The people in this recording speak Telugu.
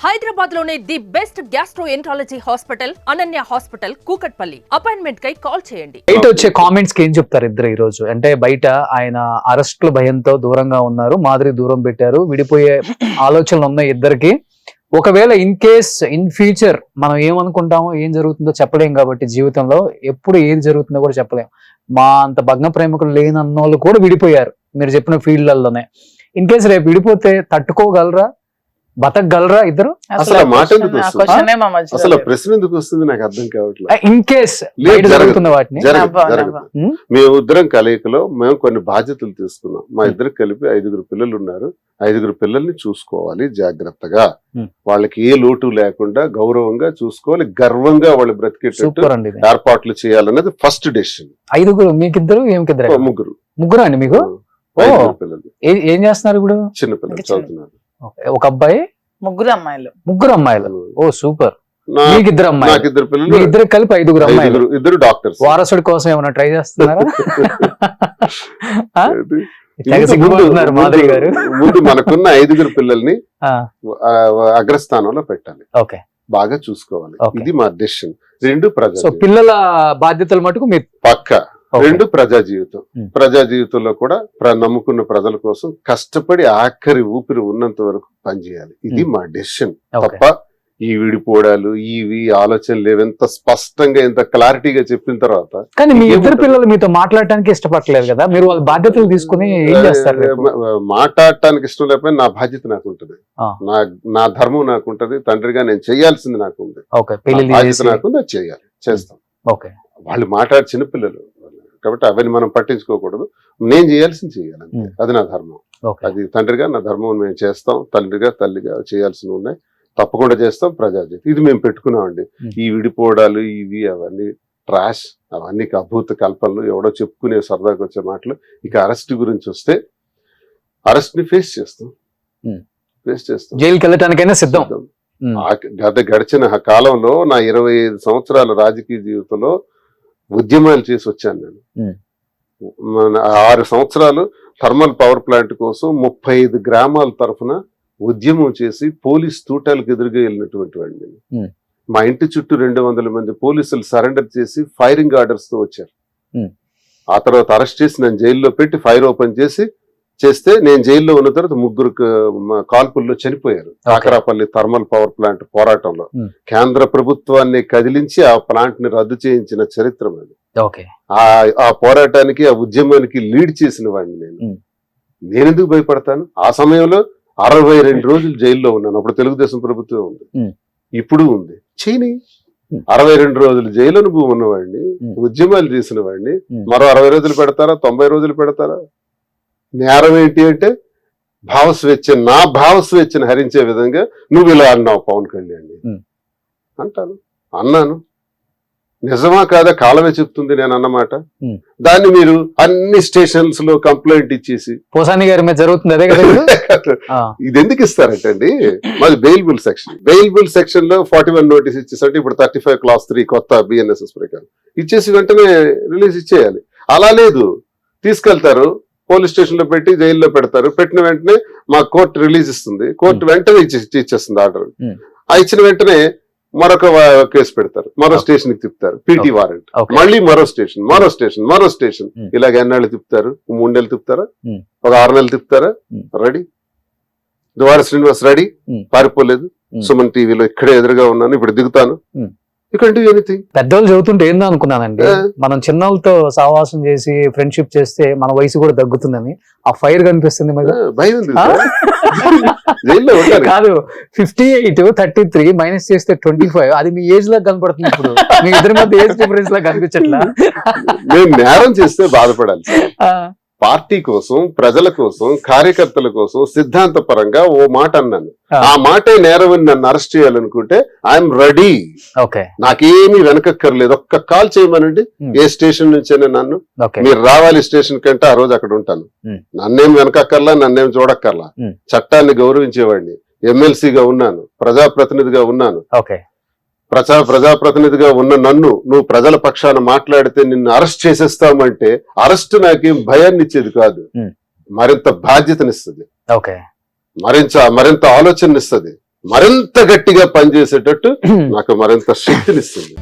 హైదరాబాద్ లోనే the best gastroenterology hospital Ananya hospital Kukatpally. Appointment కై కాల్ చేయండి. బయట వచ్చే కామెంట్స్ కి ఏం చెప్తారు ఇద్దరు ఈ రోజు? అంటే బయట ఆయన అరెస్ట్ల భయంతో దూరంగా ఉన్నారు, మాదిరి దూరం పెట్టారు, విడిపోయే ఆలోచనలు ఉన్నాయి ఇద్దరికి. ఒకవేళ ఇన్ కేస్ ఇన్ ఫ్యూచర్ మనం ఏమనుకుంటామో ఏం జరుగుతుందో చెప్పలేం, కాబట్టి జీవితంలో ఎప్పుడు ఏది జరుగుతుందో కూడా చెప్పలేం. మా అంత భగ్న ప్రేమికులు లేనన్నోళ్ళు కూడా విడిపోయారు మీరు చెప్పిన ఫీల్డ్లలోనే. ఇన్ కేస్ రేపు విడిపోతే తట్టుకోగలరా, బతకగలరా ఇద్దరు? అసలు మాట ఎందుకు అసలు ప్రశ్న ఎందుకు వస్తుంది నాకు అర్థం కావట్లేదు. ఇన్ కేస్ జరుగుతున్న వాటిని మేము ఇద్దరం కలయికలో మేము కొన్ని బాధ్యతలు తీసుకున్నాం. మా ఇద్దరికి కలిపి 5 పిల్లలు ఉన్నారు. 5 పిల్లల్ని చూసుకోవాలి జాగ్రత్తగా, వాళ్ళకి ఏ లోటు లేకుండా గౌరవంగా చూసుకోవాలి, గర్వంగా వాళ్ళు బ్రతికేటట్టు ఏర్పాట్లు చేయాలన్నది ఫస్ట్ డెసిషన్. 5 మీకిద్దరు ఏమికిద్దరు? ముగ్గురు అండి మీకు? పిల్లలు ఏం చేస్తున్నారు ఇప్పుడు? చిన్న పిల్లలు చదువుతున్నారు. ఒక అబ్బాయి, ముగ్గురు అమ్మాయిలు. ఓ సూపర్. మీకు 2 అమ్మాయిలు, నాకు 2 పిల్లలు, ఇద్దరు కలిపి 5 అమ్మాయిలు, 2 డాక్టర్స్. వారసుడి కోసం ఏమైనా ట్రై చేస్తున్నారా? ముందు మనకున్న 5 పిల్లల్ని అగ్రస్థానంలో పెట్టాలి, బాగా చూసుకోవాలి. ఇది మా డెసిషన్. 2 ప్రజలు పిల్లల బాధ్యతలు మటుకు మీరు పక్కా. 2 ప్రజా జీవితం. ప్రజా జీవితంలో కూడా నమ్ముకున్న ప్రజల కోసం కష్టపడి ఆఖరి ఊపిరి ఉన్నంత వరకు పనిచేయాలి. ఇది మా డెసిషన్ తప్ప ఈ విడిపోవడాలు ఇవి ఆలోచనలు ఎంత స్పష్టంగా ఎంత క్లారిటీగా చెప్పిన తర్వాత. కానీ మీ 2 పిల్లలు మీతో మాట్లాడటానికి ఇష్టపడలేదు కదా, మీరు వాళ్ళ బాధ్యతలు తీసుకుని ఏం చేస్తారు? మాట్లాడటానికి ఇష్టం లేకపోయినా నా బాధ్యత నాకు ఉంటుంది, నా ధర్మం నాకు ఉంటుంది, తండ్రిగా నేను చేయాల్సింది నాకు ఉంది, బాధ్యత నాకుంది, అది చేయాలి, చేస్తాం. వాళ్ళు మాట్లాడే చిన్నపిల్లలు కాబట్టి అవన్నీ మనం పట్టించుకోకూడదు. నేను చేయాల్సింది చేయాలి, అది నా ధర్మం. అది తండ్రిగా నా ధర్మం మేము చేస్తాం, తండ్రిగా తల్లిగా చేయాల్సినవి ఉన్నాయి, తప్పకుండా చేస్తాం. ప్రజాజీవితం ఇది మేము పెట్టుకున్నామండి. ఈ విడిపోవడాలు ఇవి అవన్నీ ట్రాష్, అవన్నీ అభూత కల్పనలు, ఎవడో చెప్పుకునే సరదాగా వచ్చే మాటలు. ఇక అరెస్ట్ గురించి వస్తే అరెస్ట్ ని ఫేస్ చేస్తాం, జైలుకి వెళ్ళటానికైనా సిద్ధం. గడిచిన కాలంలో నా 25 సంవత్సరాల రాజకీయ జీవితంలో ఉద్యమాలు చేసి వచ్చాను నేను. 6 సంవత్సరాలు థర్మల్ పవర్ ప్లాంట్ కోసం 35 గ్రామాల తరఫున ఉద్యమం చేసి పోలీస్ తూటాలకు ఎదురుగా వెళ్ళినటువంటి వాడిని నేను. మా ఇంటి చుట్టూ 200 మంది పోలీసులు సరెండర్ చేసి ఫైరింగ్ ఆర్డర్స్ తో వచ్చారు. ఆ తర్వాత అరెస్ట్ చేసి నేను జైల్లో పెట్టి ఫైర్ ఓపెన్ చేస్తే నేను జైల్లో ఉన్న తర్వాత 3 కాల్పుల్లో చనిపోయారు. కాకరాపల్లి థర్మల్ పవర్ ప్లాంట్ పోరాటంలో కేంద్ర ప్రభుత్వాన్ని కదిలించి ఆ ప్లాంట్ ని రద్దు చేయించిన చరిత్ర అది. ఆ పోరాటానికి ఆ ఉద్యమానికి లీడ్ చేసిన వాడిని నేనెందుకు భయపడతాను? ఆ సమయంలో 62 రోజులు జైల్లో ఉన్నాను. అప్పుడు తెలుగుదేశం ప్రభుత్వం ఉంది, ఇప్పుడు ఉంది. చీని 62 రోజులు జైలు అనుభవం ఉన్నవాడిని, ఉద్యమాలు చేసిన వాడిని మరో 60 రోజులు పెడతారా, 90 రోజులు పెడతారా? నేరం ఏంటి అంటే నా భావస్వేచ్ఛను హరించే విధంగా నువ్వు ఇలా అన్నావు పవన్ కళ్యాణ్ అన్నాను. నిజమా కాదా కాలమే చెప్తుంది నేను అన్నమాట. దాన్ని మీరు అన్ని స్టేషన్స్ లో కంప్లైంట్ ఇచ్చేసి పోసాని గారి మీద జరుగుతుంది అదే కదా. ఇది ఎందుకు ఇస్తారంటే అండి, మాది బెయిల్బుల్ సెక్షన్ లో 41 నోటీస్ ఇచ్చేసంటే ఇప్పుడు 35 క్లాస్ 3 కొత్త బిఎన్ఎస్ఎస్ ప్రకారం ఇచ్చేసి వెంటనే రిలీజ్ ఇచ్చేయాలి. అలా లేదు, తీసుకెళ్తారు పోలీస్ స్టేషన్ లో పెట్టి జైల్లో పెడతారు. పెట్టిన వెంటనే మా కోర్టు రిలీజ్ ఇస్తుంది, కోర్టు వెంటనే ఇచ్చేస్తుంది ఆర్డర్. ఆ ఇచ్చిన వెంటనే మరొక కేసు పెడతారు, మరో స్టేషన్ కి తిప్పుతారు, పీటీ వారెంట్, మళ్ళీ మరో స్టేషన్. ఇలాగ ఎన్నాళ్ళు తిప్పుతారు? 3 నెలలు తిప్పుతారా, ఒక 6 నెలలు తిప్పుతారా? రెడీ. ద్వార శ్రీనివాస్ రెడీ, పారిపోలేదు. సుమన్ టీవీలో ఇక్కడే ఎదురుగా ఉన్నాను, ఇప్పుడు దిగుతాను. పెద్దవాళ్ళు చదువుతుంటే ఏందో అనుకున్నానండి, మనం చిన్నోళ్ళతో సహవాసం చేసి ఫ్రెండ్షిప్ చేస్తే మన వయసు కూడా తగ్గుతుందని. ఆ ఫైర్ కనిపిస్తుంది కాదు. 58 33 మైనస్ చేస్తే 25, అది మీ ఏజ్ లా కనపడుతుంది. ఇప్పుడు మీ ఇద్దరి మధ్య ఏజ్ డిఫరెన్స్ లా కనిపించట్లా? నేను నేరం చేస్తే బాధపడాలి, పార్టీ కోసం, ప్రజల కోసం, కార్యకర్తల కోసం సిద్ధాంత పరంగా ఓ మాట అన్నాను. ఆ మాటే నేరమని నన్ను అరెస్ట్ చేయాలనుకుంటే ఐఎమ్ రెడీ. నాకేమీ వెనకక్కర్లేదు. ఒక్క కాల్ చేయమనండి, ఏ స్టేషన్ నుంచైనా నన్ను మీరు రావాలి స్టేషన్ కంటే ఆ రోజు అక్కడ ఉంటాను. నన్నేం వెనకక్కర్లా, నన్నేం చూడక్కర్లా. చట్టాన్ని గౌరవించేవాడిని, ఎమ్మెల్సీగా ఉన్నాను, ప్రజాప్రతినిధిగా ఉన్నాను. ప్రజాప్రతినిధిగా ఉన్న నన్ను నువ్వు ప్రజల పక్షాన మాట్లాడితే నిన్ను అరెస్ట్ చేసేస్తామంటే అరెస్ట్ నాకేం భయాన్ని ఇచ్చేది కాదు, మరింత బాధ్యతనిస్తుంది, మరింత ఆలోచననిస్తుంది. మరింత గట్టిగా పనిచేసేటట్టు నాకు మరింత శక్తినిస్తుంది.